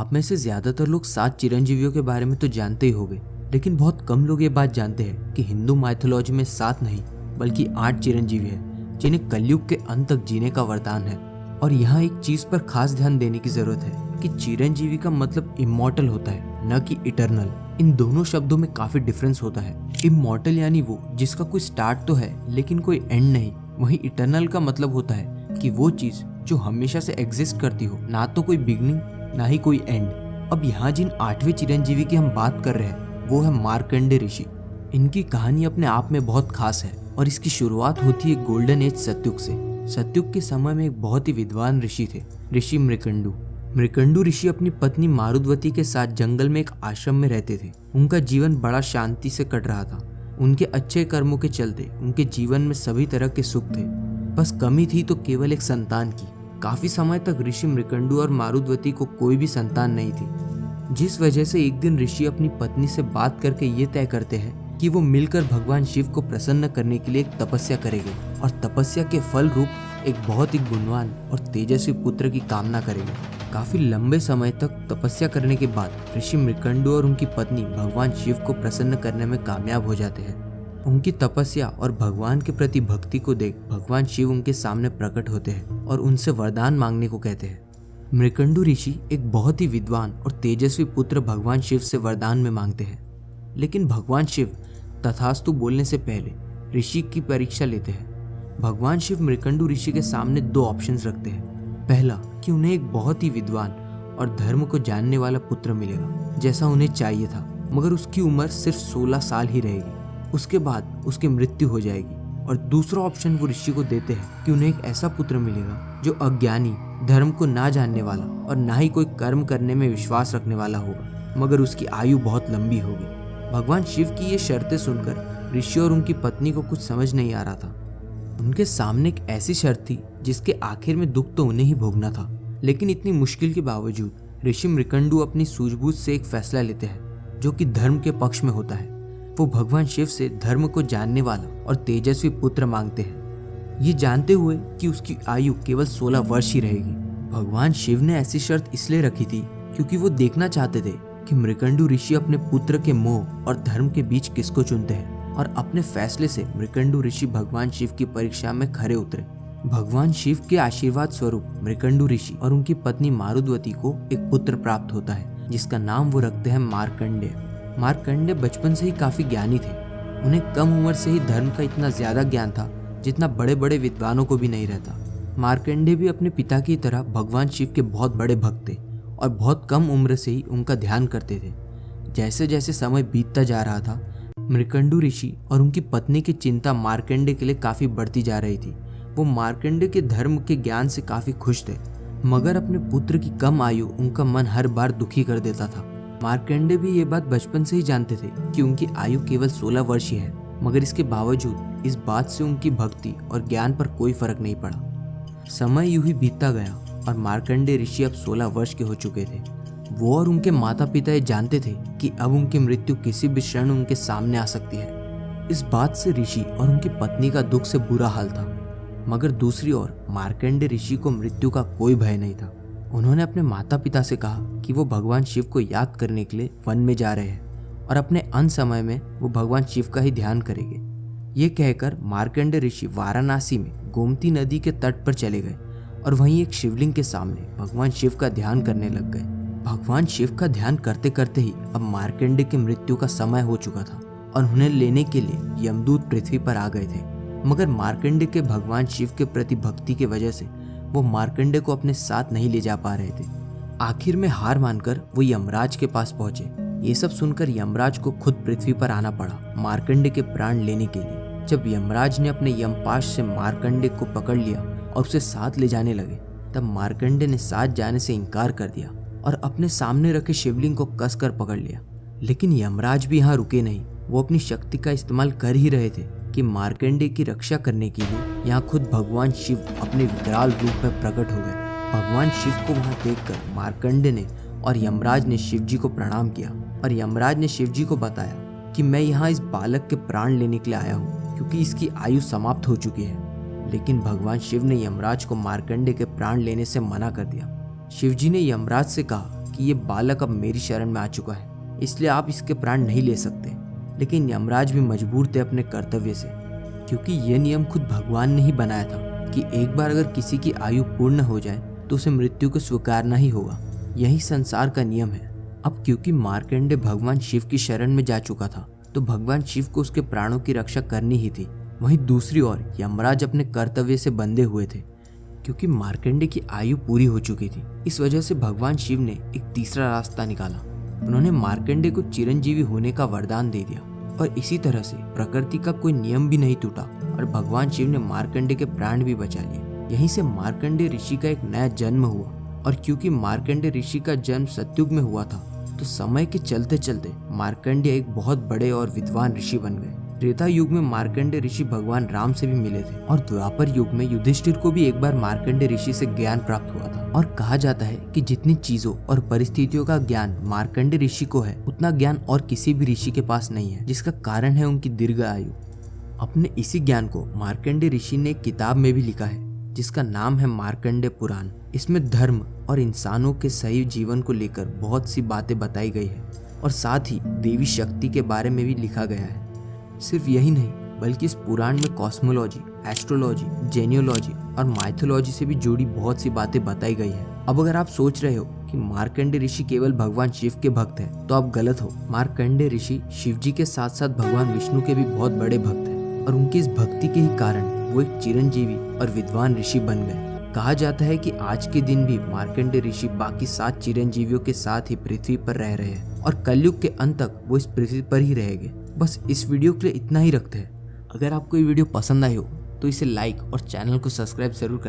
आप में से ज्यादातर लोग 7 चिरंजीवियों के बारे में तो जानते ही होंगे, लेकिन बहुत कम लोग ये बात जानते हैं कि हिंदू माइथोलॉजी में 7 नहीं बल्कि 8 चिरंजीवी हैं जिन्हें कलयुग के अंत तक जीने का वरदान है। और यहाँ एक चीज पर खास ध्यान देने की जरूरत है कि चिरंजीवी का मतलब इमॉर्टल होता है, न कि इटर्नल। इन दोनों शब्दों में काफी डिफरेंस होता है। इमॉर्टल यानी वो जिसका कोई स्टार्ट तो है लेकिन कोई एंड नहीं। वहीं इटर्नल का मतलब होता है कि वो चीज जो हमेशा से एग्जिस्ट करती हो, ना तो कोई बिगनिंग ना ही कोई एंड। अब यहाँ जिन 8वें चिरंजीवी की हम बात कर रहे हैं वो है मार्कंडे ऋषि। इनकी कहानी अपने आप में बहुत खास है और इसकी शुरुआत होती है गोल्डन एज सतयुग से। सतयुग के समय में एक बहुत ही विद्वान ऋषि थे, ऋषि मृकंडु। मृकंडु ऋषि अपनी पत्नी मारुद्वती के साथ जंगल में एक आश्रम में रहते थे। उनका जीवन बड़ा शांति से कट रहा था। उनके अच्छे कर्मों के चलते उनके जीवन में सभी तरह के सुख थे। बस कमी थी तो केवल एक संतान की। काफी समय तक ऋषि मृकंडु और मारुद्वती को कोई भी संतान नहीं थी, जिस वजह से एक दिन ऋषि अपनी पत्नी से बात करके ये तय करते हैं कि वो मिलकर भगवान शिव को प्रसन्न करने के लिए एक तपस्या करेंगे और तपस्या के फल रूप एक बहुत ही गुणवान और तेजस्वी पुत्र की कामना करेंगे। काफी लंबे समय तक तपस्या करने के बाद ऋषि मृकंडु और उनकी पत्नी भगवान शिव को प्रसन्न करने में कामयाब हो जाते हैं। उनकी तपस्या और भगवान के प्रति भक्ति को देख भगवान शिव उनके सामने प्रकट होते हैं और उनसे वरदान मांगने को कहते हैं। मृकंडु ऋषि एक बहुत ही विद्वान और तेजस्वी पुत्र भगवान शिव से वरदान में मांगते हैं, लेकिन भगवान शिव तथास्तु बोलने से पहले ऋषि की परीक्षा लेते हैं। भगवान शिव मृकंडु ऋषि के सामने 2 ऑप्शंस रखते हैं। पहला कि उन्हें एक बहुत ही विद्वान और धर्म को जानने वाला पुत्र मिलेगा जैसा उन्हें चाहिए था, मगर उसकी उम्र सिर्फ 16 साल ही रहेगी। उसके बाद उसकी मृत्यु हो जाएगी। और दूसरा ऑप्शन वो ऋषि को देते हैं कि उन्हें एक ऐसा पुत्र मिलेगा जो अज्ञानी, धर्म को ना जानने वाला और ना ही कोई कर्म करने में विश्वास रखने वाला होगा, मगर उसकी आयु बहुत लंबी होगी। भगवान शिव की ये शर्तें सुनकर ऋषि और उनकी पत्नी को कुछ समझ नहीं आ रहा था। उनके सामने एक ऐसी शर्त थी जिसके आखिर में दुख तो उन्हें ही भोगना था, लेकिन इतनी मुश्किल के बावजूद ऋषि मृकंडु अपनी सूझबूझ से एक फैसला लेते हैं जो कि धर्म के पक्ष में होता है। वो भगवान शिव से धर्म को जानने वाला और तेजस्वी पुत्र मांगते हैं, ये जानते हुए कि उसकी आयु केवल 16 वर्ष ही रहेगी। भगवान शिव ने ऐसी शर्त इसलिए रखी थी क्योंकि वो देखना चाहते थे कि मृकंडु ऋषि अपने पुत्र के मोह और धर्म के बीच किसको चुनते हैं, और अपने फैसले से मृकंडु ऋषि भगवान शिव की परीक्षा में खरे उतरे। भगवान शिव के आशीर्वाद स्वरूप मृकंडु ऋषि और उनकी पत्नी मारुद्वती को एक पुत्र प्राप्त होता है जिसका नाम वो रखते हैं मार्कंडेय। मार्कंडेय बचपन से ही काफी ज्ञानी थे। उन्हें कम उम्र से ही धर्म का इतना ज्यादा ज्ञान था जितना बड़े बड़े विद्वानों को भी नहीं रहता। मार्कंडेय भी अपने पिता की तरह भगवान शिव के बहुत बड़े भक्त थे और बहुत कम उम्र से ही उनका ध्यान करते थे। जैसे जैसे समय बीतता जा रहा था, मृकंडु ऋषि और उनकी पत्नी की चिंता मार्कंडेय के लिए काफी बढ़ती जा रही थी। वो मार्कंडेय के धर्म के ज्ञान से काफी खुश थे, मगर अपने पुत्र की कम आयु उनका मन हर बार दुखी कर देता था। मार्कंडेय भी ये बात बचपन से ही जानते थे कि उनकी आयु केवल 16 वर्ष ही है, मगर इसके बावजूद इस बात से उनकी भक्ति और ज्ञान पर कोई फर्क नहीं पड़ा। समय यूं ही बीतता गया और मार्कंडेय ऋषि अब 16 वर्ष के हो चुके थे। वो और उनके माता पिता ये जानते थे कि अब उनकी मृत्यु किसी भी क्षण उनके सामने आ सकती है। इस बात से ऋषि और उनकी पत्नी का दुख से बुरा हाल था, मगर दूसरी ओर मार्कंडेय ऋषि को मृत्यु का कोई भय नहीं था। उन्होंने अपने माता पिता से कहा कि वो भगवान शिव को याद करने के लिए वन में जा रहे हैं और अपने अंत समय में वो भगवान शिव का ही ध्यान करेंगे। ये कहकर मार्कंडेय ऋषि वाराणसी में गोमती नदी के तट पर चले गए और वहीं एक शिवलिंग के सामने भगवान शिव का ध्यान करने लग गए। भगवान शिव का ध्यान करते करते ही अब मार्कंडेय की मृत्यु का समय हो चुका था और उन्हें लेने के लिए यमदूत पृथ्वी पर आ गए थे, मगर मार्कंडेय के भगवान शिव के प्रति भक्ति की वजह से वो मार्कंडेय को अपने साथ नहीं ले जा पा रहे थे। आखिर में हार मानकर वो यमराज के पास पहुंचे। ये सब सुनकर यमराज को खुद पृथ्वी पर आना पड़ा मार्कंडेय के प्राण लेने के लिए। जब यमराज ने अपने यमपाश से मार्कंडेय को पकड़ लिया और उसे साथ ले जाने लगे, तब मार्कंडेय ने साथ जाने से इनकार कर दिया और अपने सामने रखे शिवलिंग को कसकर पकड़ लिया। लेकिन यमराज भी यहाँ रुके नहीं। वो अपनी शक्ति का इस्तेमाल कर ही रहे थे कि मार्कंडेय की रक्षा करने के लिए यहाँ खुद भगवान शिव अपने विकराल रूप में प्रकट हो गए। भगवान शिव को वहां देखकर मार्कंडेय ने और यमराज ने शिव जी को प्रणाम किया और यमराज ने शिव जी को बताया कि मैं यहाँ इस बालक के प्राण लेने के लिए आया हूँ क्योंकि इसकी आयु समाप्त हो चुकी है। लेकिन भगवान शिव ने यमराज को मार्कंडेय के प्राण लेने से मना कर दिया। शिव जी ने यमराज से कहा कि कि ये बालक अब मेरी शरण में आ चुका है, इसलिए आप इसके प्राण नहीं ले सकते। लेकिन यमराज भी मजबूर थे अपने कर्तव्य से, क्योंकि यह नियम खुद भगवान ने ही बनाया था कि एक बार अगर किसी की आयु पूर्ण हो जाए तो उसे मृत्यु को स्वीकारना ही होगा। यही संसार का नियम है। अब क्योंकि मार्कंडेय भगवान शिव की शरण में जा चुका था, तो भगवान शिव को उसके प्राणों की रक्षा करनी ही थी। वहीं दूसरी ओर यमराज अपने कर्तव्य से बंधे हुए थे, क्योंकि मार्कंडेय की आयु पूरी हो चुकी थी। इस वजह से भगवान शिव ने एक तीसरा रास्ता निकाला। उन्होंने मार्कंडेय को चिरंजीवी होने का वरदान दे दिया, और इसी तरह से प्रकृति का कोई नियम भी नहीं टूटा और भगवान शिव ने मार्कंडेय के प्राण भी बचा लिए। यहीं से मार्कंडेय ऋषि का एक नया जन्म हुआ। और क्योंकि मार्कंडेय ऋषि का जन्म सतयुग में हुआ था, तो समय के चलते चलते मार्कंडेय एक बहुत बड़े और विद्वान ऋषि बन गए। त्रेता युग में मार्कंडेय ऋषि भगवान राम से भी मिले थे, और द्वापर युग में युधिष्ठिर को भी एक बार मार्कंडेय ऋषि से ज्ञान प्राप्त हुआ था। और कहा जाता है कि जितनी चीजों और परिस्थितियों का ज्ञान मार्कंडेय ऋषि को है, उतना ज्ञान और किसी भी ऋषि के पास नहीं है, जिसका कारण है उनकी दीर्घ आयु। अपने इसी ज्ञान को मार्कंडेय ऋषि ने एक किताब में भी लिखा है, जिसका नाम है मार्कंडेय पुराण। इसमें धर्म और इंसानों के सही जीवन को लेकर बहुत सी बातें बताई गई है, और साथ ही देवी शक्ति के बारे में भी लिखा गया है। सिर्फ यही नहीं, बल्कि इस पुराण में कॉस्मोलॉजी, एस्ट्रोलॉजी, जेनियोलॉजी और माइथोलॉजी से भी जुड़ी बहुत सी बातें बताई गई है। अब अगर आप सोच रहे हो कि मार्कंडेय ऋषि केवल भगवान शिव के भक्त हैं, तो आप गलत हो। मार्कंडेय ऋषि शिव जी के साथ साथ भगवान विष्णु के भी बहुत बड़े भक्त हैं, और उनकी इस भक्ति के ही कारण वो एक चिरंजीवी और विद्वान ऋषि बन गए। कहा जाता है कि आज के दिन भी मार्कंडेय ऋषि बाकी 7 चिरंजीवियों के साथ ही पृथ्वी पर रह रहे हैं, और कलयुग के अंत तक वो इस पृथ्वी पर ही रहेंगे। बस इस वीडियो के लिए इतना ही रखते हैं। अगर आपको ये वीडियो पसंद आई हो तो इसे लाइक और चैनल को सब्सक्राइब जरूर करें।